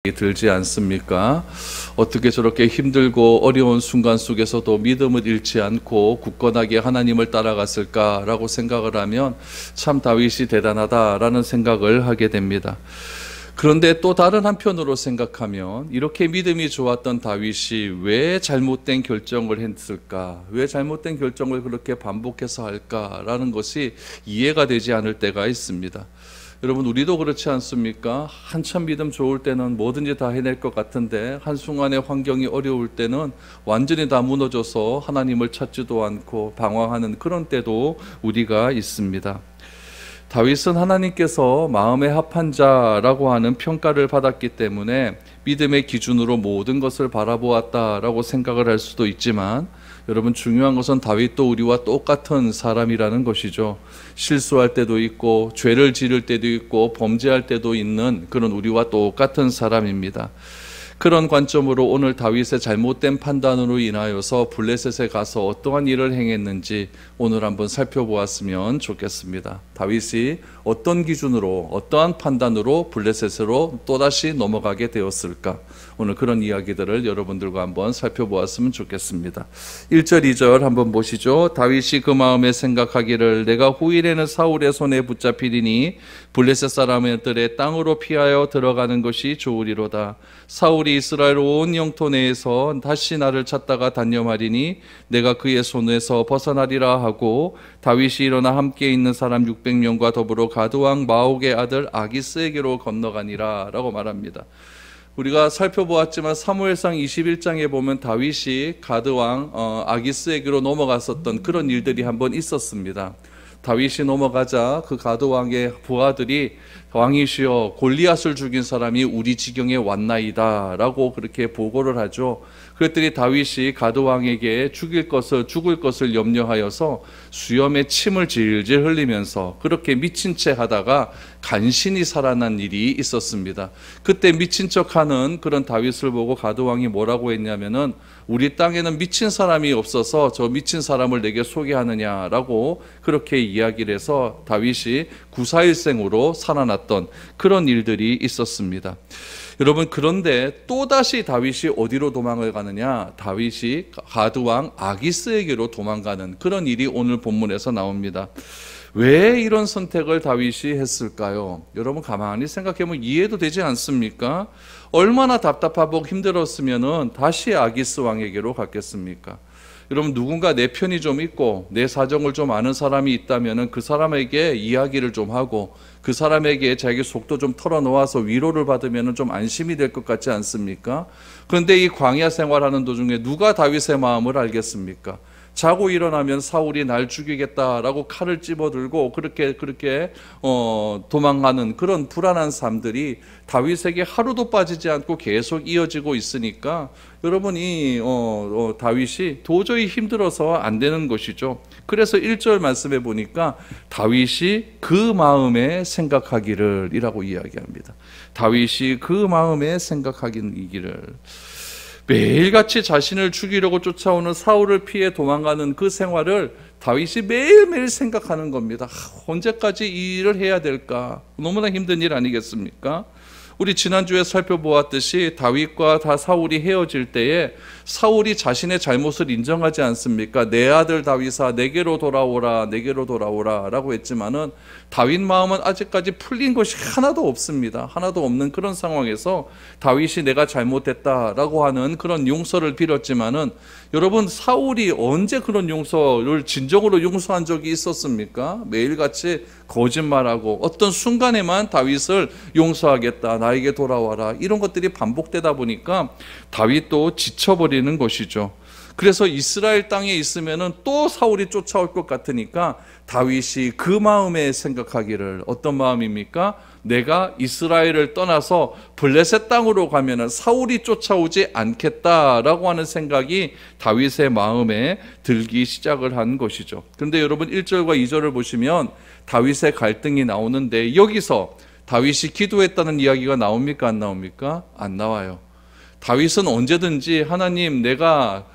들지 않습니까? 어떻게 저렇게 힘들고 어려운 순간 속에서도 믿음을 잃지 않고 굳건하게 하나님을 따라갔을까라고 생각을 하면 참 다윗이 대단하다라는 생각을 하게 됩니다. 그런데 또 다른 한편으로 생각하면 이렇게 믿음이 좋았던 다윗이 왜 잘못된 결정을 했을까? 왜 잘못된 결정을 그렇게 반복해서 할까라는 것이 이해가 되지 않을 때가 있습니다. 여러분, 우리도 그렇지 않습니까? 한참 믿음 좋을 때는 뭐든지 다 해낼 것 같은데 한순간에 환경이 어려울 때는 완전히 다 무너져서 하나님을 찾지도 않고 방황하는 그런 때도 우리가 있습니다. 다윗은 하나님께서 마음에 합한 자라고 하는 평가를 받았기 때문에 믿음의 기준으로 모든 것을 바라보았다라고 생각을 할 수도 있지만, 여러분, 중요한 것은 다윗도 우리와 똑같은 사람이라는 것이죠. 실수할 때도 있고 죄를 지을 때도 있고 범죄할 때도 있는 그런 우리와 똑같은 사람입니다. 그런 관점으로 오늘 다윗의 잘못된 판단으로 인하여서 블레셋에 가서 어떠한 일을 행했는지 오늘 한번 살펴보았으면 좋겠습니다. 다윗이 어떤 기준으로, 어떠한 판단으로 블레셋으로 또다시 넘어가게 되었을까? 오늘 그런 이야기들을 여러분들과 한번 살펴보았으면 좋겠습니다. 1절 2절 한번 보시죠. 다윗이 그 마음에 생각하기를 내가 후일에는 사울의 손에 붙잡히리니 블레셋 사람들의 땅으로 피하여 들어가는 것이 좋으리로다. 사울이 이스라엘 온 영토 내에서 다시 나를 찾다가 단념하리니 내가 그의 손에서 벗어나리라 하고, 다윗이 일어나 함께 있는 사람 600명과 더불어 가드왕 마옥의 아들 아기스에게로 건너가니라 라고 말합니다. 우리가 살펴보았지만 사무엘상 21장에 보면 다윗이 가드왕 아기스에게로 넘어갔었던 그런 일들이 한번 있었습니다. 다윗이 넘어가자 그 가드왕의 부하들이 왕이시여, 골리앗을 죽인 사람이 우리 지경에 왔나이다 라고 그렇게 보고를 하죠. 그랬더니 다윗이 가드왕에게 죽을 것을 염려하여서 수염에 침을 질질 흘리면서 그렇게 미친 채 하다가 간신히 살아난 일이 있었습니다. 그때 미친 척하는 그런 다윗을 보고 가드왕이 뭐라고 했냐면은, 우리 땅에는 미친 사람이 없어서 저 미친 사람을 내게 소개하느냐라고 그렇게 이야기를 해서 다윗이 구사일생으로 살아났던 그런 일들이 있었습니다. 여러분, 그런데 또다시 다윗이 어디로 도망을 가느냐? 다윗이 가드왕 아기스에게로 도망가는 그런 일이 오늘 본문에서 나옵니다. 왜 이런 선택을 다윗이 했을까요? 여러분, 가만히 생각해보면 이해도 되지 않습니까? 얼마나 답답하고 힘들었으면 다시 아기스 왕에게로 갔겠습니까? 여러분, 누군가 내 편이 좀 있고 내 사정을 좀 아는 사람이 있다면 그 사람에게 이야기를 좀 하고 그 사람에게 자기 속도 좀 털어놓아서 위로를 받으면 좀 안심이 될 것 같지 않습니까? 그런데 이 광야 생활하는 도중에 누가 다윗의 마음을 알겠습니까? 자고 일어나면 사울이 날 죽이겠다라고 칼을 집어들고 그렇게 도망가는 그런 불안한 삶들이 다윗에게 하루도 빠지지 않고 계속 이어지고 있으니까 여러분이 다윗이 도저히 힘들어서 안 되는 것이죠. 그래서 1절 말씀해 보니까 다윗이 그 마음에 생각하기를 이라고 이야기합니다. 다윗이 그 마음에 생각하기를. 매일같이 자신을 죽이려고 쫓아오는 사울을 피해 도망가는 그 생활을 다윗이 매일매일 생각하는 겁니다. 언제까지 이 일을 해야 될까? 너무나 힘든 일 아니겠습니까? 우리 지난주에 살펴보았듯이 다윗과 다 사울이 헤어질 때에 사울이 자신의 잘못을 인정하지 않습니까? 내 아들 다윗아, 내게로 돌아오라, 내게로 돌아오라 라고 했지만은 다윗 마음은 아직까지 풀린 것이 하나도 없습니다. 하나도 없는 그런 상황에서 다윗이 내가 잘못했다라고 하는 그런 용서를 빌었지만은, 여러분, 사울이 언제 그런 용서를 진정으로 용서한 적이 있었습니까? 매일같이 거짓말하고 어떤 순간에만 다윗을 용서하겠다, 나에게 돌아와라, 이런 것들이 반복되다 보니까 다윗도 지쳐버리는 것이죠. 그래서 이스라엘 땅에 있으면은 또 사울이 쫓아올 것 같으니까 다윗이 그 마음에 생각하기를, 어떤 마음입니까? 내가 이스라엘을 떠나서 블레셋 땅으로 가면은 사울이 쫓아오지 않겠다라고 하는 생각이 다윗의 마음에 들기 시작을 한 것이죠. 그런데 여러분, 1절과 2절을 보시면 다윗의 갈등이 나오는데, 여기서 다윗이 기도했다는 이야기가 나옵니까? 안 나옵니까? 안 나와요. 다윗은 언제든지 하나님, 내가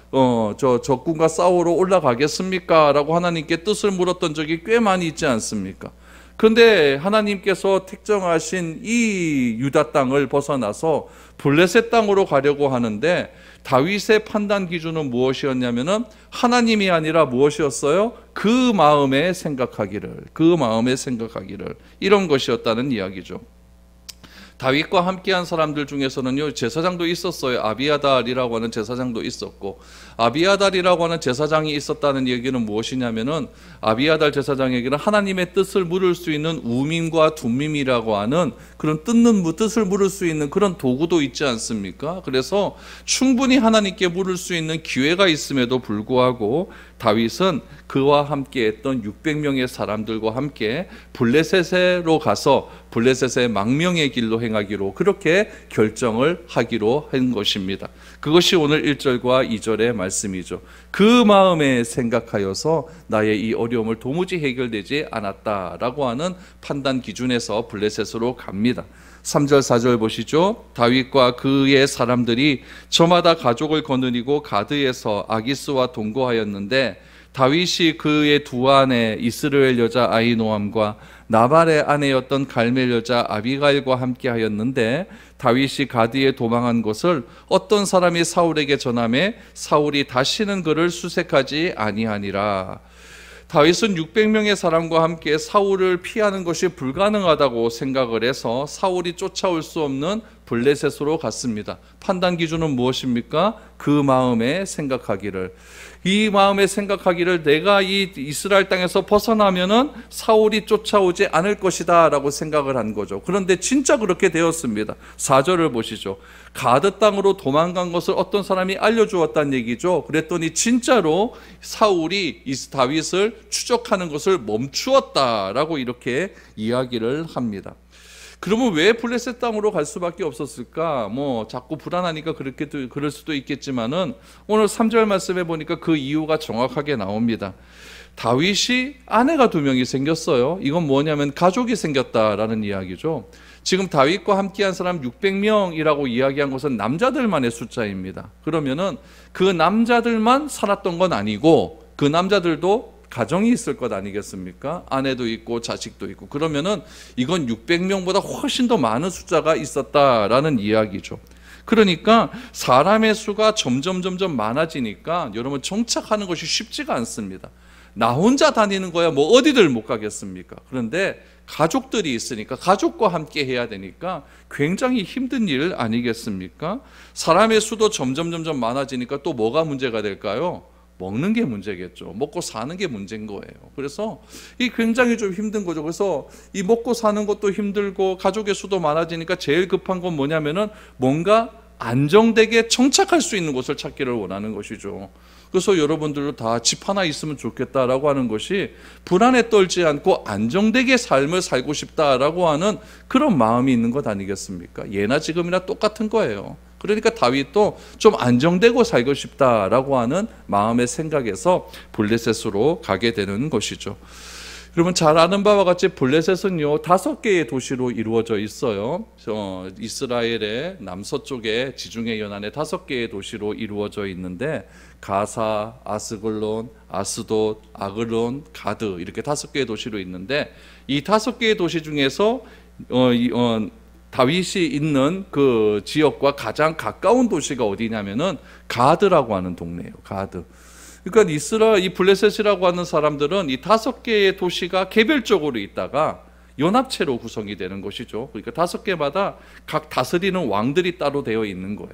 적군과 싸우러 올라가겠습니까? 라고 하나님께 뜻을 물었던 적이 꽤 많이 있지 않습니까? 그런데 하나님께서 택정하신 이 유다 땅을 벗어나서 블레셋 땅으로 가려고 하는데 다윗의 판단 기준은 무엇이었냐면은 하나님이 아니라 무엇이었어요? 그 마음에 생각하기를 이런 것이었다는 이야기죠. 다윗과 함께한 사람들 중에서는요, 제사장도 있었어요. 아비아달이라고 하는 제사장도 있었고, 아비아달이라고 하는 제사장이 있었다는 얘기는 무엇이냐면은 아비아달 제사장에게는 하나님의 뜻을 물을 수 있는 우밈과 둠밈이라고 하는 그런 뜻을 물을 수 있는 그런 도구도 있지 않습니까? 그래서 충분히 하나님께 물을 수 있는 기회가 있음에도 불구하고 다윗은 그와 함께 했던 600명의 사람들과 함께 블레셋으로 가서 블레셋의 망명의 길로 행하기로 그렇게 결정을 하기로 한 것입니다. 그것이 오늘 1절과 2절의 말씀이죠. 그 마음에 생각하여서 나의 이 어려움을 도무지 해결되지 않았다라고 하는 판단 기준에서 블레셋으로 갑니다. 3절 4절 보시죠. 다윗과 그의 사람들이 저마다 가족을 거느리고 가드에서 아기스와 동거하였는데 다윗이 그의 두 아내 이스라엘 여자 아히노암과 나발의 아내였던 갈멜 여자 아비가일과 함께 하였는데 다윗이 가드에 도망한 것을 어떤 사람이 사울에게 전하매 사울이 다시는 그를 수색하지 아니하니라. 다윗은 600명의 사람과 함께 사울을 피하는 것이 불가능하다고 생각을 해서 사울이 쫓아올 수 없는 블레셋으로 갔습니다. 판단 기준은 무엇입니까? 그 마음에 생각하기를. 이 마음에 생각하기를 내가 이 이스라엘 땅에서 벗어나면은 사울이 쫓아오지 않을 것이다 라고 생각을 한 거죠. 그런데 진짜 그렇게 되었습니다. 4절을 보시죠. 가드 땅으로 도망간 것을 어떤 사람이 알려주었다는 얘기죠. 그랬더니 진짜로 사울이 다윗을 추적하는 것을 멈추었다라고 이렇게 이야기를 합니다. 그러면 왜 블레셋 땅으로 갈 수밖에 없었을까? 자꾸 불안하니까 그럴 수도 있겠지만은 오늘 3절 말씀해 보니까 그 이유가 정확하게 나옵니다. 다윗이 아내가 2명이 생겼어요. 이건 뭐냐면 가족이 생겼다라는 이야기죠. 지금 다윗과 함께한 사람 600명이라고 이야기한 것은 남자들만의 숫자입니다. 그러면은 그 남자들만 살았던 건 아니고 그 남자들도 가정이 있을 것 아니겠습니까? 아내도 있고 자식도 있고. 그러면은 이건 600명보다 훨씬 더 많은 숫자가 있었다라는 이야기죠. 그러니까 사람의 수가 점점 많아지니까 여러분 정착하는 것이 쉽지가 않습니다. 나 혼자 다니는 거야 어디들 못 가겠습니까? 그런데 가족들이 있으니까 가족과 함께 해야 되니까 굉장히 힘든 일 아니겠습니까? 사람의 수도 점점 많아지니까 또 뭐가 문제가 될까요? 먹는 게 문제겠죠. 먹고 사는 게 문제인 거예요. 그래서 이 굉장히 좀 힘든 거죠. 그래서 이 먹고 사는 것도 힘들고 가족의 수도 많아지니까 제일 급한 건 뭐냐면은 뭔가 안정되게 정착할 수 있는 곳을 찾기를 원하는 것이죠. 그래서 여러분들도 다 집 하나 있으면 좋겠다라고 하는 것이 불안에 떨지 않고 안정되게 삶을 살고 싶다라고 하는 그런 마음이 있는 것 아니겠습니까? 예나 지금이나 똑같은 거예요. 그러니까 다윗도 좀 안정되고 살고 싶다라고 하는 마음의 생각에서 블레셋으로 가게 되는 것이죠. 여러분 잘 아는 바와 같이 블레셋은요 5개의 도시로 이루어져 있어요. 이스라엘의 남서쪽에 지중해 연안의 5개의 도시로 이루어져 있는데 가사, 아스글론, 아스돗, 아글론, 가드 이렇게 5개의 도시로 있는데 이 5개의 도시 중에서 다윗이 있는 그 지역과 가장 가까운 도시가 어디냐면은 가드라고 하는 동네예요. 가드. 그러니까 이 블레셋이라고 하는 사람들은 이 5개의 도시가 개별적으로 있다가 연합체로 구성이 되는 것이죠. 그러니까 5개마다 각 다스리는 왕들이 따로 되어 있는 거예요.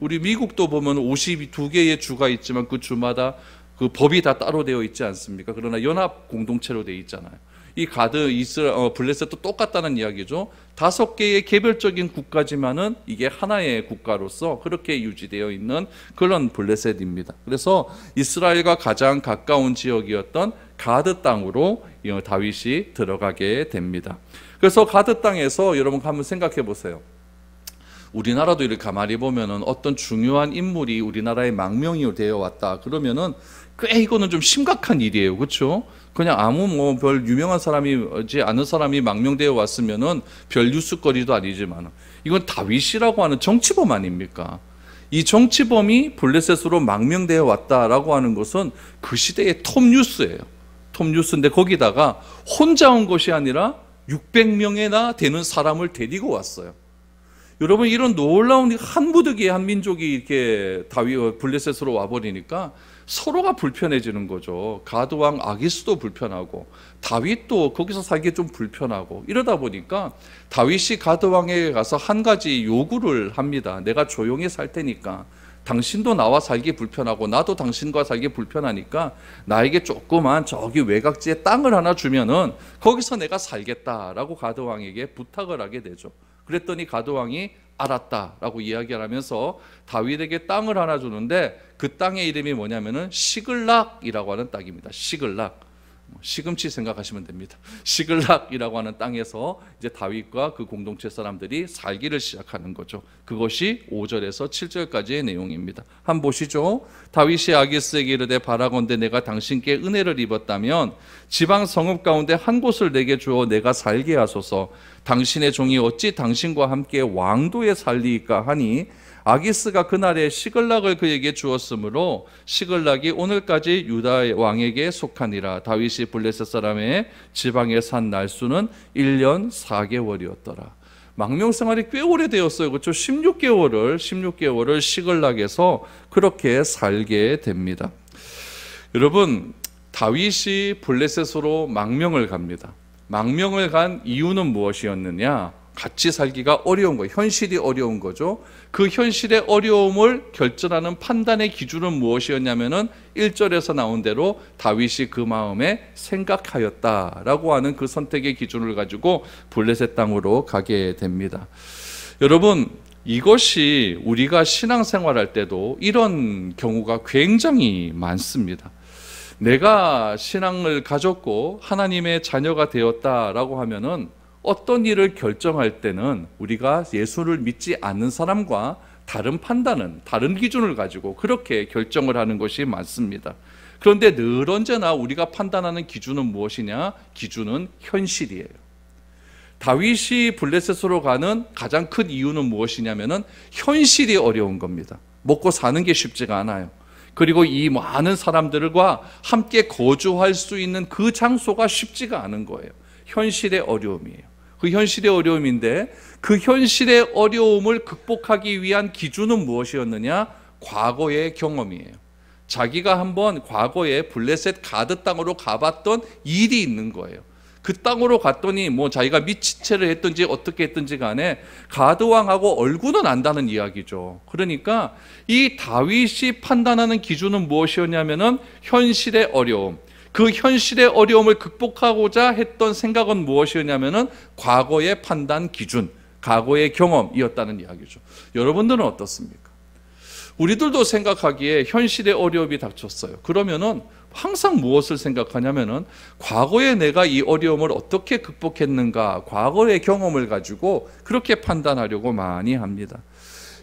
우리 미국도 보면 52개의 주가 있지만 그 주마다 그 법이 다 따로 되어 있지 않습니까? 그러나 연합 공동체로 되어 있잖아요. 이 블레셋도 똑같다는 이야기죠. 5개의 개별적인 국가지만은 이게 하나의 국가로서 그렇게 유지되어 있는 그런 블레셋입니다. 그래서 이스라엘과 가장 가까운 지역이었던 가드 땅으로 다윗이 들어가게 됩니다. 그래서 가드 땅에서 여러분 한번 생각해 보세요. 우리나라도 이렇게 가만히 보면은 어떤 중요한 인물이 우리나라의 망명이 되어 왔다 그러면은 꽤 이거는 좀 심각한 일이에요. 그렇죠? 그냥 아무 별 유명한 사람이지 않은 사람이 망명되어 왔으면은 별 뉴스거리도 아니지만 이건 다윗이라고 하는 정치범 아닙니까? 이 정치범이 블레셋으로 망명되어 왔다라고 하는 것은 그 시대의 톱 뉴스예요. 톱 뉴스인데 거기다가 혼자 온 것이 아니라 600명이나 되는 사람을 데리고 왔어요. 여러분, 이런 놀라운 한 무더기의 한 민족이 이렇게 블레셋으로 와버리니까 서로가 불편해지는 거죠. 가드왕 아기스도 불편하고 다윗도 거기서 살기 좀 불편하고, 이러다 보니까 다윗이 가드왕에게 가서 한 가지 요구를 합니다. 내가 조용히 살 테니까 당신도 나와 살기 불편하고 나도 당신과 살기 불편하니까 나에게 조그만 저기 외곽지에 땅을 하나 주면은 거기서 내가 살겠다라고 가드왕에게 부탁을 하게 되죠. 그랬더니 가드왕이 알았다라고 이야기를 하면서 다윗에게 땅을 하나 주는데, 그 땅의 이름이 뭐냐면은 시글락이라고 하는 땅입니다. 시글락. 시금치 생각하시면 됩니다. 시글락이라고 하는 땅에서 이제 다윗과 그 공동체 사람들이 살기를 시작하는 거죠. 그것이 5절에서 7절까지의 내용입니다. 한번 보시죠. 다윗이 아기스에게 이르되 바라건대 내가 당신께 은혜를 입었다면 지방 성읍 가운데 한 곳을 내게 주어 내가 살게 하소서. 당신의 종이 어찌 당신과 함께 왕도에 살리이까 하니, 아기스가 그날에 시글락을 그에게 주었으므로 시글락이 오늘까지 유다 왕에게 속하니라. 다윗이 블레셋 사람의 지방에 산 날수는 1년 4개월이었더라. 망명 생활이 꽤 오래되었어요. 그렇죠? 16개월을 시글락에서 그렇게 살게 됩니다. 여러분, 다윗이 블레셋으로 망명을 갑니다. 망명을 간 이유는 무엇이었느냐? 같이 살기가 어려운 거예요. 현실이 어려운 거죠. 그 현실의 어려움을 결정하는 판단의 기준은 무엇이었냐면은 1절에서 나온 대로 다윗이 그 마음에 생각하였다라고 하는 그 선택의 기준을 가지고 블레셋 땅으로 가게 됩니다. 여러분, 이것이 우리가 신앙생활할 때도 이런 경우가 굉장히 많습니다. 내가 신앙을 가졌고 하나님의 자녀가 되었다라고 하면은 어떤 일을 결정할 때는 우리가 예수를 믿지 않는 사람과 다른 판단은, 다른 기준을 가지고 그렇게 결정을 하는 것이 많습니다. 그런데 늘 언제나 우리가 판단하는 기준은 무엇이냐? 기준은 현실이에요. 다윗이 블레셋으로 가는 가장 큰 이유는 무엇이냐면은 현실이 어려운 겁니다. 먹고 사는 게 쉽지가 않아요. 그리고 이 많은 사람들과 함께 거주할 수 있는 그 장소가 쉽지가 않은 거예요. 현실의 어려움이에요. 그 현실의 어려움인데, 그 현실의 어려움을 극복하기 위한 기준은 무엇이었느냐? 과거의 경험이에요. 자기가 한번 과거에 블레셋 가드 땅으로 가봤던 일이 있는 거예요. 그 땅으로 갔더니 뭐 자기가 미치체를 했든지 어떻게 했든지 간에 가드왕하고 얼굴은 안다는 이야기죠. 그러니까 이 다윗이 판단하는 기준은 무엇이었냐면은 현실의 어려움. 그 현실의 어려움을 극복하고자 했던 생각은 무엇이었냐면은 과거의 판단 기준, 과거의 경험이었다는 이야기죠. 여러분들은 어떻습니까? 우리들도 생각하기에 현실의 어려움이 닥쳤어요. 그러면은 항상 무엇을 생각하냐면은 과거에 내가 이 어려움을 어떻게 극복했는가, 과거의 경험을 가지고 그렇게 판단하려고 많이 합니다.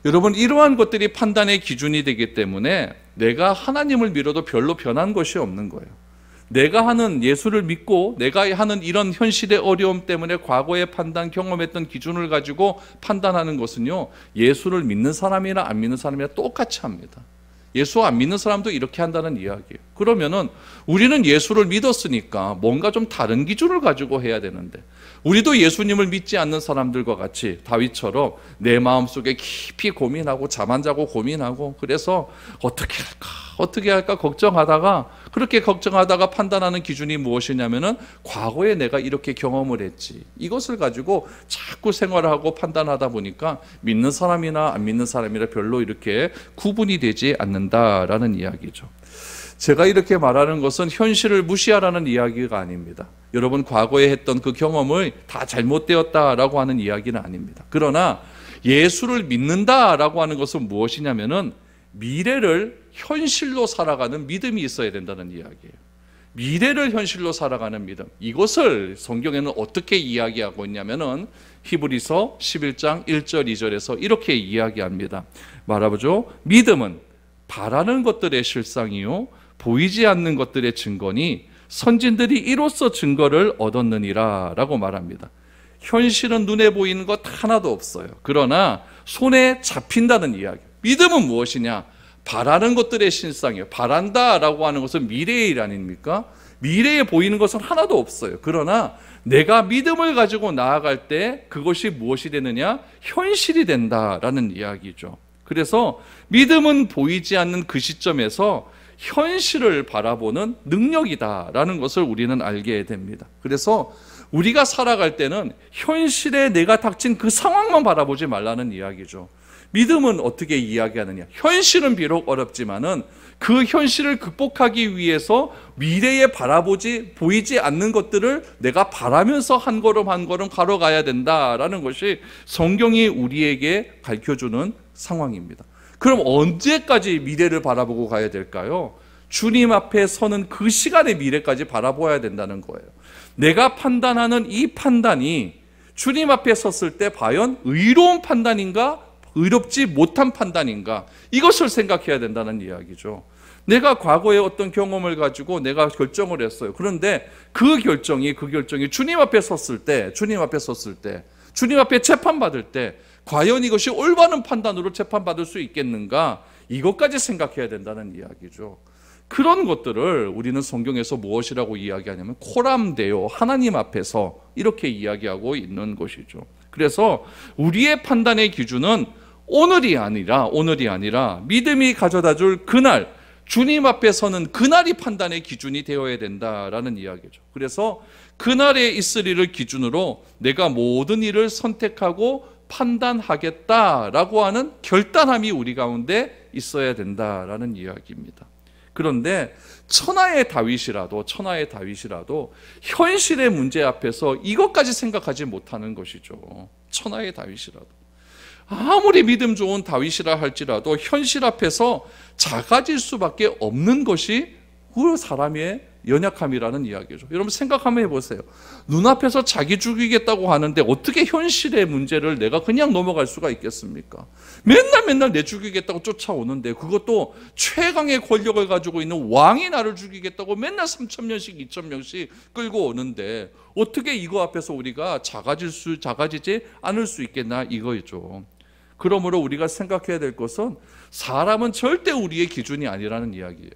여러분, 이러한 것들이 판단의 기준이 되기 때문에 내가 하나님을 믿어도 별로 변한 것이 없는 거예요. 내가 하는, 예수를 믿고 내가 하는 이런 현실의 어려움 때문에 과거의 판단, 경험했던 기준을 가지고 판단하는 것은요, 예수를 믿는 사람이나 안 믿는 사람이나 똑같이 합니다. 예수 안 믿는 사람도 이렇게 한다는 이야기예요. 그러면은 우리는 예수를 믿었으니까 뭔가 좀 다른 기준을 가지고 해야 되는데, 우리도 예수님을 믿지 않는 사람들과 같이 다윗처럼 내 마음속에 깊이 고민하고 잠 안 자고 고민하고, 그래서 어떻게 할까 걱정하다가, 그렇게 걱정하다가 판단하는 기준이 무엇이냐면은 과거에 내가 이렇게 경험을 했지, 이것을 가지고 자꾸 생활하고 판단하다 보니까 믿는 사람이나 안 믿는 사람이나 별로 이렇게 구분이 되지 않는다라는 이야기죠. 제가 이렇게 말하는 것은 현실을 무시하라는 이야기가 아닙니다. 여러분, 과거에 했던 그 경험을 다 잘못되었다라고 하는 이야기는 아닙니다. 그러나 예수를 믿는다라고 하는 것은 무엇이냐면은 미래를 현실로 살아가는 믿음이 있어야 된다는 이야기예요. 미래를 현실로 살아가는 믿음, 이것을 성경에는 어떻게 이야기하고 있냐면은 히브리서 11장 1절 2절에서 이렇게 이야기합니다. 말하죠. 믿음은 바라는 것들의 실상이요 보이지 않는 것들의 증거니 선진들이 이로써 증거를 얻었느니라 라고 말합니다. 현실은 눈에 보이는 것 하나도 없어요. 그러나 손에 잡힌다는 이야기. 믿음은 무엇이냐? 바라는 것들의 실상이에요. 바란다라고 하는 것은 미래의 일 아닙니까? 미래에 보이는 것은 하나도 없어요. 그러나 내가 믿음을 가지고 나아갈 때 그것이 무엇이 되느냐? 현실이 된다라는 이야기죠. 그래서 믿음은 보이지 않는 그 시점에서 현실을 바라보는 능력이다라는 것을 우리는 알게 됩니다. 그래서 우리가 살아갈 때는 현실에 내가 닥친 그 상황만 바라보지 말라는 이야기죠. 믿음은 어떻게 이야기하느냐? 현실은 비록 어렵지만은 그 현실을 극복하기 위해서 미래에 보이지 않는 것들을 내가 바라면서 한 걸음 한 걸음 걸어가야 된다라는 것이 성경이 우리에게 가르쳐주는 상황입니다. 그럼 언제까지 미래를 바라보고 가야 될까요? 주님 앞에 서는 그 시간의 미래까지 바라보아야 된다는 거예요. 내가 판단하는 이 판단이 주님 앞에 섰을 때 과연 의로운 판단인가? 의롭지 못한 판단인가? 이것을 생각해야 된다는 이야기죠. 내가 과거에 어떤 경험을 가지고 내가 결정을 했어요. 그런데 그 결정이 주님 앞에 섰을 때, 주님 앞에 재판받을 때 과연 이것이 올바른 판단으로 재판받을 수 있겠는가? 이것까지 생각해야 된다는 이야기죠. 그런 것들을 우리는 성경에서 무엇이라고 이야기하냐면 코람데오, 하나님 앞에서 이렇게 이야기하고 있는 것이죠. 그래서 우리의 판단의 기준은 오늘이 아니라 믿음이 가져다줄 그날, 주님 앞에 서는 그날이 판단의 기준이 되어야 된다라는 이야기죠. 그래서 그날에 있을 일을 기준으로 내가 모든 일을 선택하고 판단하겠다라고 하는 결단함이 우리 가운데 있어야 된다라는 이야기입니다. 그런데 천하의 다윗이라도 현실의 문제 앞에서 이것까지 생각하지 못하는 것이죠. 천하의 다윗이라도 아무리 믿음 좋은 다윗이라 할지라도 현실 앞에서 작아질 수밖에 없는 것이 그 사람의 연약함이라는 이야기죠. 여러분 생각 한번 해보세요. 눈앞에서 자기 죽이겠다고 하는데 어떻게 현실의 문제를 내가 그냥 넘어갈 수가 있겠습니까? 맨날 내 죽이겠다고 쫓아오는데, 그것도 최강의 권력을 가지고 있는 왕이 나를 죽이겠다고 맨날 3,000명씩 2,000명씩 끌고 오는데 어떻게 이거 앞에서 우리가 작아지지 않을 수 있겠나, 이거죠. 그러므로 우리가 생각해야 될 것은 사람은 절대 우리의 기준이 아니라는 이야기예요.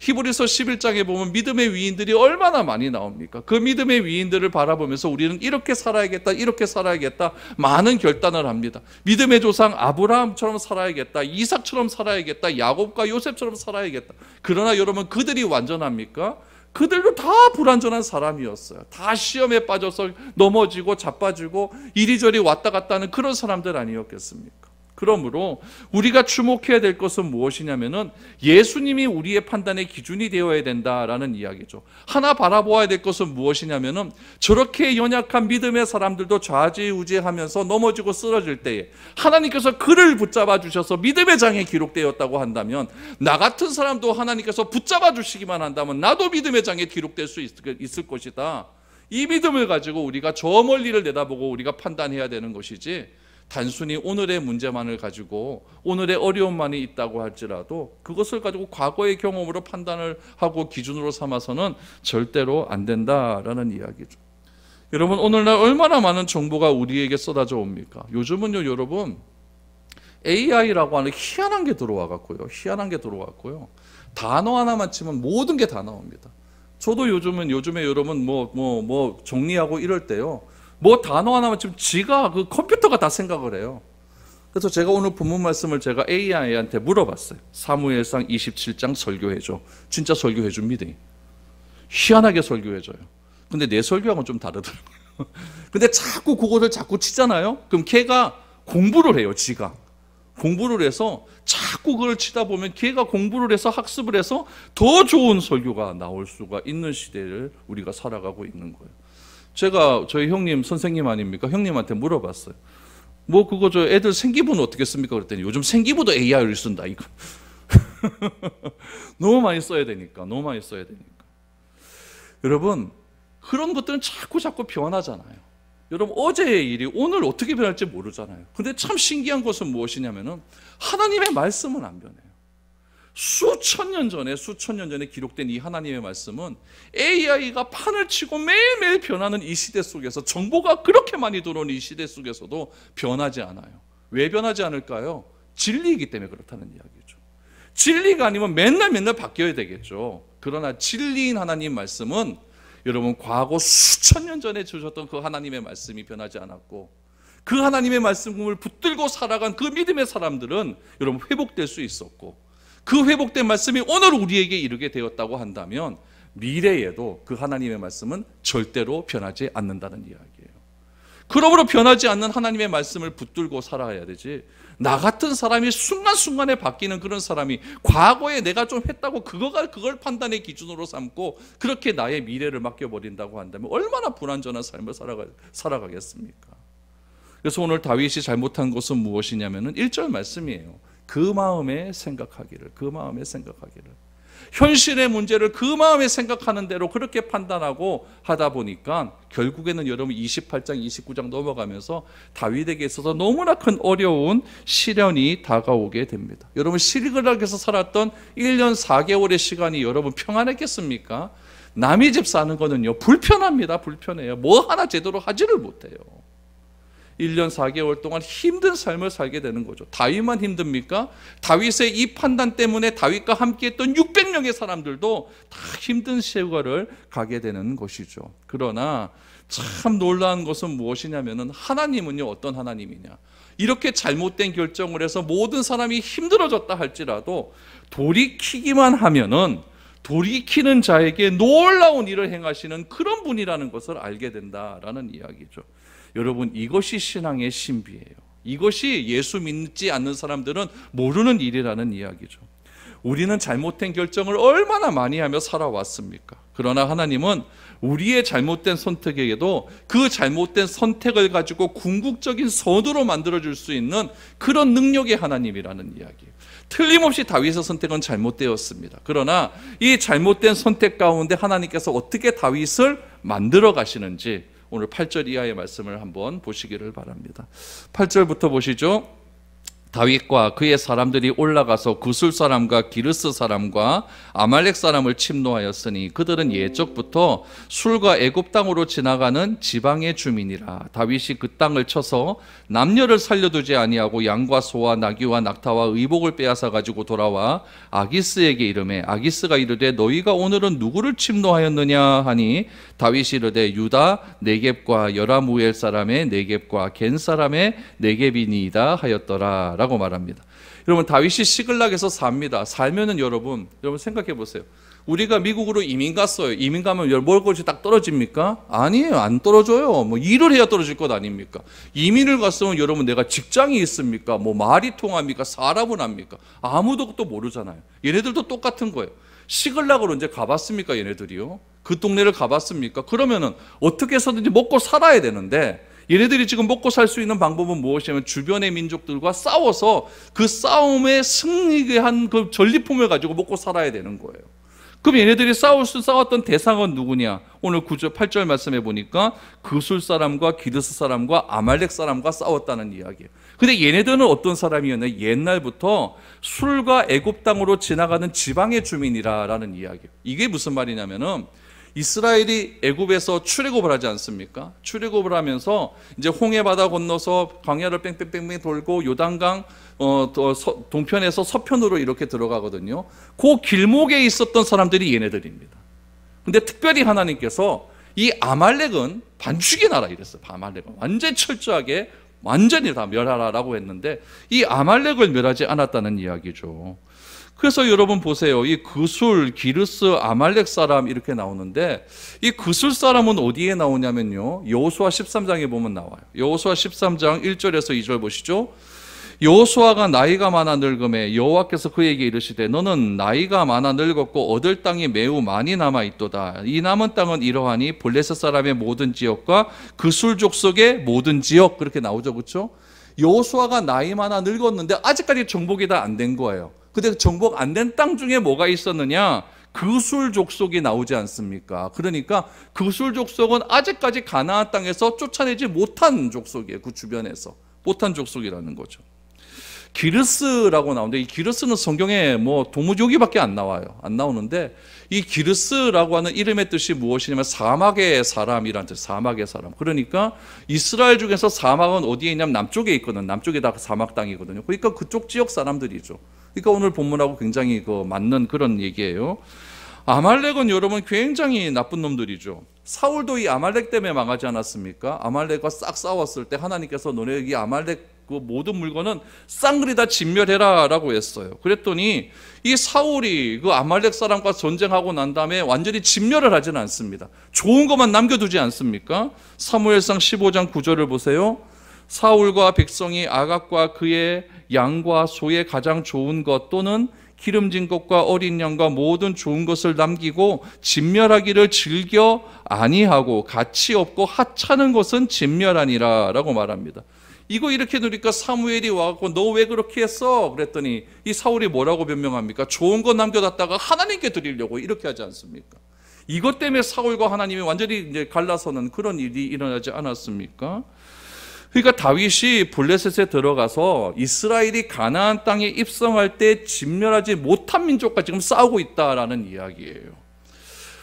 히브리서 11장에 보면 믿음의 위인들이 얼마나 많이 나옵니까? 그 믿음의 위인들을 바라보면서 우리는 이렇게 살아야겠다 많은 결단을 합니다. 믿음의 조상 아브라함처럼 살아야겠다, 이삭처럼 살아야겠다, 야곱과 요셉처럼 살아야겠다. 그러나 여러분, 그들이 완전합니까? 그들도 다 불완전한 사람이었어요. 다 시험에 빠져서 넘어지고 자빠지고 이리저리 왔다 갔다 하는 그런 사람들 아니었겠습니까? 그러므로 우리가 주목해야 될 것은 무엇이냐면은 예수님이 우리의 판단의 기준이 되어야 된다라는 이야기죠. 하나 바라보아야 될 것은 무엇이냐면은 저렇게 연약한 믿음의 사람들도 좌지우지하면서 넘어지고 쓰러질 때에 하나님께서 그를 붙잡아 주셔서 믿음의 장에 기록되었다고 한다면, 나 같은 사람도 하나님께서 붙잡아 주시기만 한다면 나도 믿음의 장에 기록될 수 있을 것이다. 이 믿음을 가지고 우리가 저 멀리를 내다보고 우리가 판단해야 되는 것이지, 단순히 오늘의 문제만을 가지고 오늘의 어려움만이 있다고 할지라도 그것을 가지고 과거의 경험으로 판단을 하고 기준으로 삼아서는 절대로 안 된다라는 이야기죠. 여러분, 오늘날 얼마나 많은 정보가 우리에게 쏟아져 옵니까? 요즘은요, 여러분, AI라고 하는 희한한 게 들어왔고요. 단어 하나만 치면 모든 게 다 나옵니다. 저도 요즘에 여러분 정리하고 이럴 때요, 단어 하나만 치면 그 컴퓨터가 다 생각을 해요. 그래서 제가 오늘 본문 말씀을 제가 AI한테 물어봤어요. 사무엘상 27장 설교해줘. 진짜 설교해줍니다. 희한하게 설교해줘요. 근데 내 설교하고는 좀 다르더라고요. 근데 자꾸 그거를 치잖아요. 그럼 걔가 공부를 해요. 공부를 해서 자꾸 그걸 치다 보면 걔가 공부를 해서 학습을 해서 더 좋은 설교가 나올 수가 있는 시대를 우리가 살아가고 있는 거예요. 제가 저희 형님 선생님 아닙니까? 형님한테 물어봤어요. 저 애들 생기부는 어떻게 씁니까? 그랬더니 요즘 생기부도 AI를 쓴다, 이거. 너무 많이 써야 되니까. 여러분, 그런 것들은 자꾸 변하잖아요. 여러분, 어제의 일이 오늘 어떻게 변할지 모르잖아요. 근데 참 신기한 것은 무엇이냐면은 하나님의 말씀은 안 변해요. 수천 년 전에 기록된 이 하나님의 말씀은 AI가 판을 치고 매일매일 변하는 이 시대 속에서, 정보가 그렇게 많이 들어오는 이 시대 속에서도 변하지 않아요. 왜 변하지 않을까요? 진리이기 때문에 그렇다는 이야기죠. 진리가 아니면 맨날 바뀌어야 되겠죠. 그러나 진리인 하나님 말씀은 여러분 과거 수천 년 전에 주셨던 그 하나님의 말씀이 변하지 않았고, 그 하나님의 말씀을 붙들고 살아간 그 믿음의 사람들은 여러분 회복될 수 있었고, 그 회복된 말씀이 오늘 우리에게 이르게 되었다고 한다면 미래에도 그 하나님의 말씀은 절대로 변하지 않는다는 이야기예요. 그러므로 변하지 않는 하나님의 말씀을 붙들고 살아야 되지, 나 같은 사람이 순간순간에 바뀌는 그런 사람이 과거에 내가 좀 했다고 그걸 판단의 기준으로 삼고 그렇게 나의 미래를 맡겨버린다고 한다면 얼마나 불완전한 삶을 살아가겠습니까? 그래서 오늘 다윗이 잘못한 것은 무엇이냐면 1절 말씀이에요. 그 마음에 생각하기를. 현실의 문제를 그 마음에 생각하는 대로 그렇게 판단하고 하다 보니까 결국에는 여러분 28장 29장 넘어가면서 다윗에게 있어서 너무나 큰 어려운 시련이 다가오게 됩니다. 여러분 시글락에서 살았던 1년 4개월의 시간이 여러분 평안했겠습니까? 남의 집 사는 거는요 불편합니다. 불편해요. 뭐 하나 제대로 하지를 못해요. 1년 4개월 동안 힘든 삶을 살게 되는 거죠. 다윗만 힘듭니까? 다윗의 이 판단 때문에 다윗과 함께했던 600명의 사람들도 다 힘든 세월을 가게 되는 것이죠. 그러나 참 놀라운 것은 무엇이냐면 하나님은요 어떤 하나님이냐, 이렇게 잘못된 결정을 해서 모든 사람이 힘들어졌다 할지라도 돌이키기만 하면은 돌이키는 자에게 놀라운 일을 행하시는 그런 분이라는 것을 알게 된다라는 이야기죠. 여러분 이것이 신앙의 신비예요. 이것이 예수 믿지 않는 사람들은 모르는 일이라는 이야기죠. 우리는 잘못된 결정을 얼마나 많이 하며 살아왔습니까? 그러나 하나님은 우리의 잘못된 선택에게도 그 잘못된 선택을 가지고 궁극적인 선으로 만들어줄 수 있는 그런 능력의 하나님이라는 이야기예요. 틀림없이 다윗의 선택은 잘못되었습니다. 그러나 이 잘못된 선택 가운데 하나님께서 어떻게 다윗을 만들어 가시는지 오늘 8절 이하의 말씀을 한번 보시기를 바랍니다. 8절부터 보시죠. 다윗과 그의 사람들이 올라가서 구술 사람과 기르스 사람과 아말렉 사람을 침노하였으니 그들은 예적부터 술과 애굽 땅으로 지나가는 지방의 주민이라. 다윗이 그 땅을 쳐서 남녀를 살려두지 아니하고 양과 소와 나귀와 낙타와 의복을 빼앗아 가지고 돌아와 아기스에게 이르매 아기스가 이르되 너희가 오늘은 누구를 침노하였느냐 하니 다윗이 이르되 유다 네겝과 여라무엘 사람의 네겝과 겐 사람의 네겝이니이다 하였더라 라고 말합니다. 여러분 다윗이 시글락에서 삽니다. 살면은 여러분 생각해 보세요. 우리가 미국으로 이민 갔어요. 이민 가면 월급이 딱 떨어집니까? 아니에요. 안 떨어져요. 뭐 일을 해야 떨어질 것 아닙니까? 이민을 갔으면 여러분 내가 직장이 있습니까? 뭐 말이 통합니까? 사람은 합니까? 아무도 또 모르잖아요. 얘네들도 똑같은 거예요. 시글락으로 이제 가봤습니까? 얘네들이요. 그 동네를 가봤습니까? 그러면은 어떻게 해서든지 먹고 살아야 되는데 얘네들이 지금 먹고 살 수 있는 방법은 무엇이냐면 주변의 민족들과 싸워서 그 싸움에 승리한 그 전리품을 가지고 먹고 살아야 되는 거예요. 그럼 얘네들이 싸웠던 대상은 누구냐? 오늘 9절 8절 말씀해 보니까 그술 사람과 기르스 사람과 아말렉 사람과 싸웠다는 이야기예요. 근데 얘네들은 어떤 사람이었냐? 옛날부터 술과 애굽 땅으로 지나가는 지방의 주민이라는 이야기예요. 이게 무슨 말이냐면은 이스라엘이 애굽에서 출애굽을 하지 않습니까? 출애굽을 하면서 이제 홍해 바다 건너서 광야를 뺑뺑뺑뺑 돌고 요단강 동편에서 서편으로 이렇게 들어가거든요. 그 길목에 있었던 사람들이 얘네들입니다. 근데 특별히 하나님께서 이 아말렉은 반죽의 나라 이랬어요. 아말렉은 완전히 철저하게 완전히 다 멸하라라고 했는데 이 아말렉을 멸하지 않았다는 이야기죠. 그래서 여러분 보세요. 이 그술, 기르스, 아말렉 사람 이렇게 나오는데 이 그술 사람은 어디에 나오냐면요. 여호수아 13장에 보면 나와요. 여호수아 13장 1절에서 2절 보시죠. 여호수아가 나이가 많아 늙음에 여호와께서 그에게 이르시되 너는 나이가 많아 늙었고 얻을 땅이 매우 많이 남아 있도다. 이 남은 땅은 이러하니 블레셋 사람의 모든 지역과 그술 족속의 모든 지역 그렇게 나오죠. 그렇죠? 여호수아가 나이 많아 늙었는데 아직까지 정복이 다 안 된 거예요. 근데 정복 안 된 땅 중에 뭐가 있었느냐? 그술 족속이 나오지 않습니까? 그러니까 그술 족속은 아직까지 가나안 땅에서 쫓아내지 못한 족속이에요. 그 주변에서 못한 족속이라는 거죠. 기르스라고 나오는데 이 기르스는 성경에 뭐 도무지 여기밖에 안 나와요. 안 나오는데 이 기르스라고 하는 이름의 뜻이 무엇이냐면 사막의 사람이라는 뜻. 사막의 사람. 그러니까 이스라엘 중에서 사막은 어디에 있냐면 남쪽에 있거든. 남쪽에 다 사막 땅이거든요. 그러니까 그쪽 지역 사람들이죠. 그러니까 오늘 본문하고 굉장히 맞는 그런 얘기예요. 아말렉은 여러분 굉장히 나쁜 놈들이죠. 사울도 이 아말렉 때문에 망하지 않았습니까? 아말렉과 싹 싸웠을 때 하나님께서 너네 이 아말렉 그 모든 물건은 쌍그리 다 진멸해라 라고 했어요. 그랬더니 이 사울이 그 아말렉 사람과 전쟁하고 난 다음에 완전히 진멸을 하지는 않습니다. 좋은 것만 남겨두지 않습니까? 사무엘상 15장 9절을 보세요. 사울과 백성이 아각과 그의 양과 소의 가장 좋은 것 또는 기름진 것과 어린 양과 모든 좋은 것을 남기고 진멸하기를 즐겨 아니하고 가치 없고 하찮은 것은 진멸하니라 라고 말합니다. 이거 이렇게 누니까 사무엘이 와갖고 너 왜 그렇게 했어? 그랬더니 이 사울이 뭐라고 변명합니까? 좋은 거 남겨놨다가 하나님께 드리려고 이렇게 하지 않습니까? 이것 때문에 사울과 하나님이 완전히 이제 갈라서는 그런 일이 일어나지 않았습니까? 그러니까 다윗이 블레셋에 들어가서 이스라엘이 가나안 땅에 입성할 때 진멸하지 못한 민족과 지금 싸우고 있다라는 이야기예요.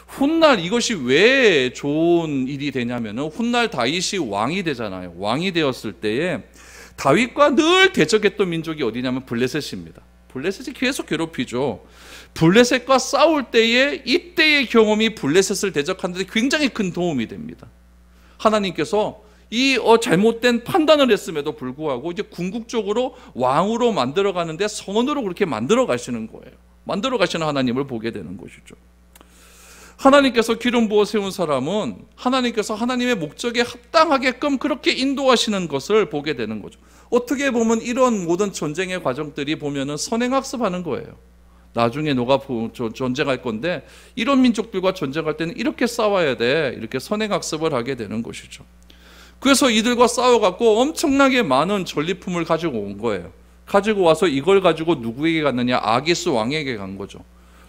훗날 이것이 왜 좋은 일이 되냐면은 훗날 다윗이 왕이 되잖아요. 왕이 되었을 때에 다윗과 늘 대적했던 민족이 어디냐면 블레셋입니다. 블레셋이 계속 괴롭히죠. 블레셋과 싸울 때에 이때의 경험이 블레셋을 대적하는 데 굉장히 큰 도움이 됩니다. 하나님께서 이 잘못된 판단을 했음에도 불구하고 이제 궁극적으로 왕으로 만들어 가는데 선으로 그렇게 만들어 가시는 거예요. 만들어 가시는 하나님을 보게 되는 것이죠. 하나님께서 기름 부어 세운 사람은 하나님께서 하나님의 목적에 합당하게끔 그렇게 인도하시는 것을 보게 되는 거죠. 어떻게 보면 이런 모든 전쟁의 과정들이 보면은 선행학습하는 거예요. 나중에 너가 전쟁할 건데 이런 민족들과 전쟁할 때는 이렇게 싸워야 돼. 이렇게 선행학습을 하게 되는 것이죠. 그래서 이들과 싸워갖고 엄청나게 많은 전리품을 가지고 온 거예요. 가지고 와서 이걸 가지고 누구에게 갔느냐? 아기스 왕에게 간 거죠.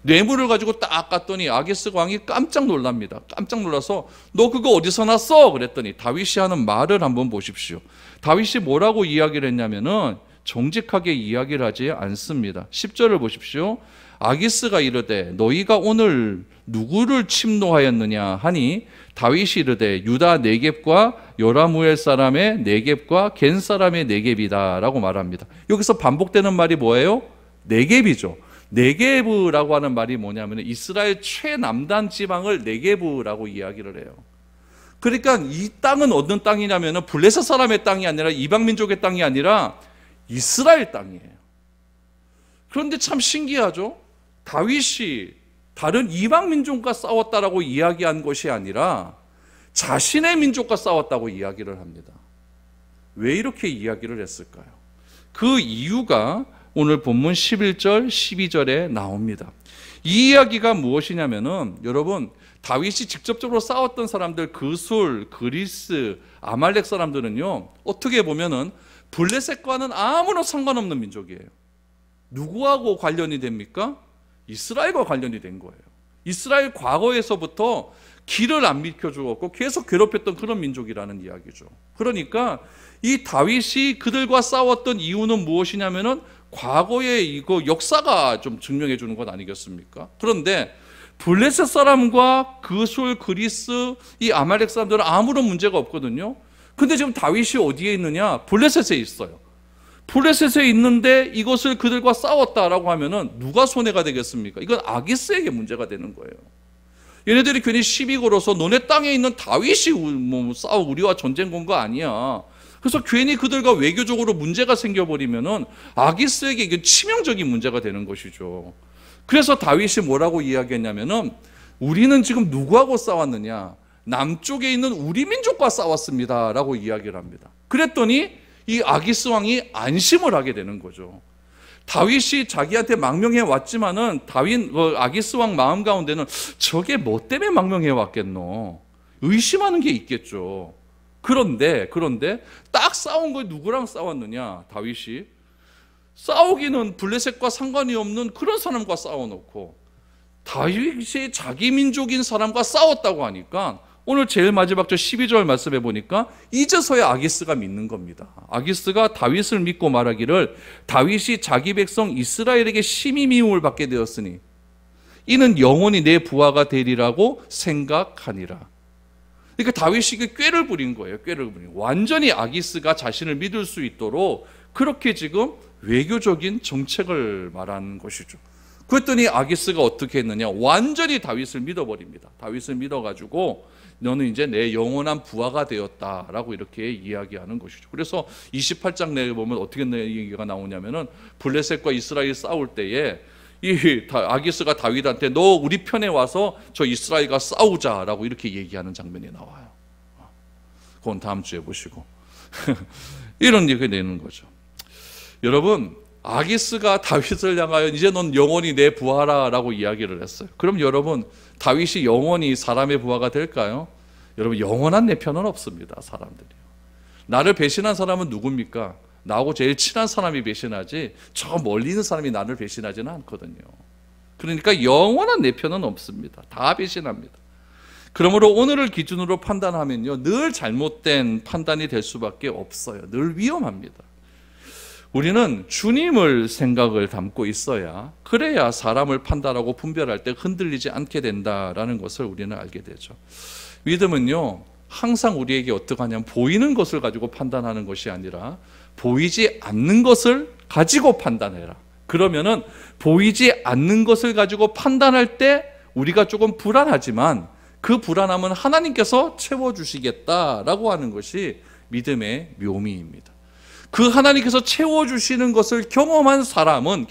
뇌물을 가지고 딱 갔더니 아기스 왕이 깜짝 놀랍니다. 깜짝 놀라서 너 그거 어디서 났어? 그랬더니 다윗이 하는 말을 한번 보십시오. 다윗이 뭐라고 이야기를 했냐면은 정직하게 이야기를 하지 않습니다. 10절을 보십시오. 아기스가 이르되 너희가 오늘 누구를 침노하였느냐 하니 다윗이 이르되 유다 네겝과 요라무엘 사람의 네겝과 겐 사람의 네겝이다 라고 말합니다. 여기서 반복되는 말이 뭐예요? 네겝이죠. 네겝이라고 하는 말이 뭐냐면 이스라엘 최남단 지방을 네겝이라고 이야기를 해요. 그러니까 이 땅은 어떤 땅이냐면 블레셋 사람의 땅이 아니라 이방 민족의 땅이 아니라 이스라엘 땅이에요. 그런데 참 신기하죠? 다윗이 다른 이방 민족과 싸웠다라고 이야기한 것이 아니라 자신의 민족과 싸웠다고 이야기를 합니다. 왜 이렇게 이야기를 했을까요? 그 이유가 오늘 본문 11절, 12절에 나옵니다. 이 이야기가 무엇이냐면은 여러분 다윗이 직접적으로 싸웠던 사람들 그술, 그리스, 아말렉 사람들은요 어떻게 보면은 블레셋과는 아무런 상관없는 민족이에요. 누구하고 관련이 됩니까? 이스라엘과 관련이 된 거예요. 이스라엘 과거에서부터 길을 안 비켜주었고 계속 괴롭혔던 그런 민족이라는 이야기죠. 그러니까 이 다윗이 그들과 싸웠던 이유는 무엇이냐면은 과거의 이거 역사가 좀 증명해 주는 것 아니겠습니까? 그런데 블레셋 사람과 그술, 그리스, 이 아말렉 사람들은 아무런 문제가 없거든요. 근데 지금 다윗이 어디에 있느냐? 블레셋에 있어요. 블레셋에 있는데 이것을 그들과 싸웠다라고 하면은 누가 손해가 되겠습니까? 이건 아기스에게 문제가 되는 거예요. 얘네들이 괜히 시비 걸어서 너네 땅에 있는 다윗이 우리와 전쟁 건 거 아니야. 그래서 괜히 그들과 외교적으로 문제가 생겨버리면은 아기스에게 이게 치명적인 문제가 되는 것이죠. 그래서 다윗이 뭐라고 이야기했냐면은 우리는 지금 누구하고 싸웠느냐? 남쪽에 있는 우리 민족과 싸웠습니다 라고 이야기를 합니다. 그랬더니 이 아기스 왕이 안심을 하게 되는 거죠. 다윗이 자기한테 망명해 왔지만은 아기스 왕 마음 가운데는 저게 뭐 때문에 망명해 왔겠노? 의심하는 게 있겠죠. 그런데 딱 싸운 거 누구랑 싸웠느냐? 다윗이 싸우기는 블레셋과 상관이 없는 그런 사람과 싸워놓고 다윗이 자기 민족인 사람과 싸웠다고 하니까 오늘 제일 마지막 절 12절 말씀해 보니까 이제서야 아기스가 믿는 겁니다. 아기스가 다윗을 믿고 말하기를 다윗이 자기 백성 이스라엘에게 심히 미움을 받게 되었으니 이는 영원히 내 부하가 되리라고 생각하니라. 그러니까 다윗이 꾀를 부린 거예요. 꾀를 부린. 완전히 아기스가 자신을 믿을 수 있도록 그렇게 지금 외교적인 정책을 말하는 것이죠. 그랬더니 아기스가 어떻게 했느냐? 완전히 다윗을 믿어버립니다. 다윗을 믿어가지고 너는 이제 내 영원한 부하가 되었다라고 이렇게 이야기하는 것이죠. 그래서 28장 내에 보면 어떻게 얘기가 나오냐면은 블레셋과 이스라엘 싸울 때에 이 아기스가 다윗한테 너 우리 편에 와서 저 이스라엘과 싸우자라고 이렇게 얘기하는 장면이 나와요. 그건 다음 주에 보시고 이런 얘기가 되는 거죠. 여러분, 아기스가 다윗을 향하여 이제 넌 영원히 내 부하라라고 이야기를 했어요. 그럼 여러분, 다윗이 영원히 사람의 부하가 될까요? 여러분, 영원한 내 편은 없습니다. 사람들이요. 나를 배신한 사람은 누굽니까? 나하고 제일 친한 사람이 배신하지 저 멀리 있는 사람이 나를 배신하지는 않거든요. 그러니까 영원한 내 편은 없습니다. 다 배신합니다. 그러므로 오늘을 기준으로 판단하면요, 늘 잘못된 판단이 될 수밖에 없어요. 늘 위험합니다. 우리는 주님을 생각을 담고 있어야, 그래야 사람을 판단하고 분별할 때 흔들리지 않게 된다라는 것을 우리는 알게 되죠. 믿음은요, 항상 우리에게 어떻게 하냐면 보이는 것을 가지고 판단하는 것이 아니라 보이지 않는 것을 가지고 판단해라. 그러면은 보이지 않는 것을 가지고 판단할 때 우리가 조금 불안하지만 그 불안함은 하나님께서 채워주시겠다라고 하는 것이 믿음의 묘미입니다. 그 하나님께서 채워주시는 것을 경험한 사람은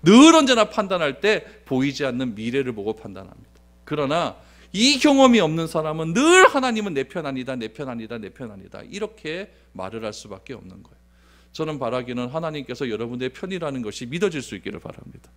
늘 언제나 판단할 때 보이지 않는 미래를 보고 판단합니다. 그러나 이 경험이 없는 사람은 늘 하나님은 내 편 아니다, 내 편 아니다, 내 편 아니다 이렇게 말을 할 수밖에 없는 거예요. 저는 바라기는 하나님께서 여러분의 편이라는 것이 믿어질 수 있기를 바랍니다.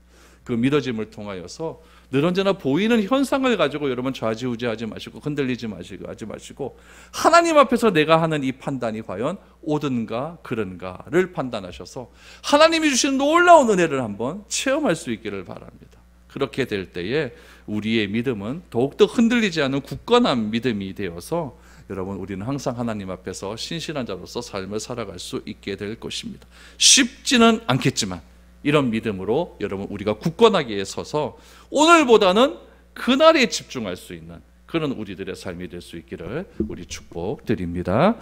그 믿어짐을 통하여서 늘 언제나 보이는 현상을 가지고 여러분 좌지우지하지 마시고 흔들리지 마시고 하나님 앞에서 내가 하는 이 판단이 과연 옳은가 그른가를 판단하셔서 하나님이 주신 놀라운 은혜를 한번 체험할 수 있기를 바랍니다. 그렇게 될 때에 우리의 믿음은 더욱더 흔들리지 않은 굳건한 믿음이 되어서 여러분 우리는 항상 하나님 앞에서 신실한 자로서 삶을 살아갈 수 있게 될 것입니다. 쉽지는 않겠지만 이런 믿음으로 여러분 우리가 굳건하게 서서 오늘보다는 그날에 집중할 수 있는 그런 우리들의 삶이 될 수 있기를 우리 축복드립니다.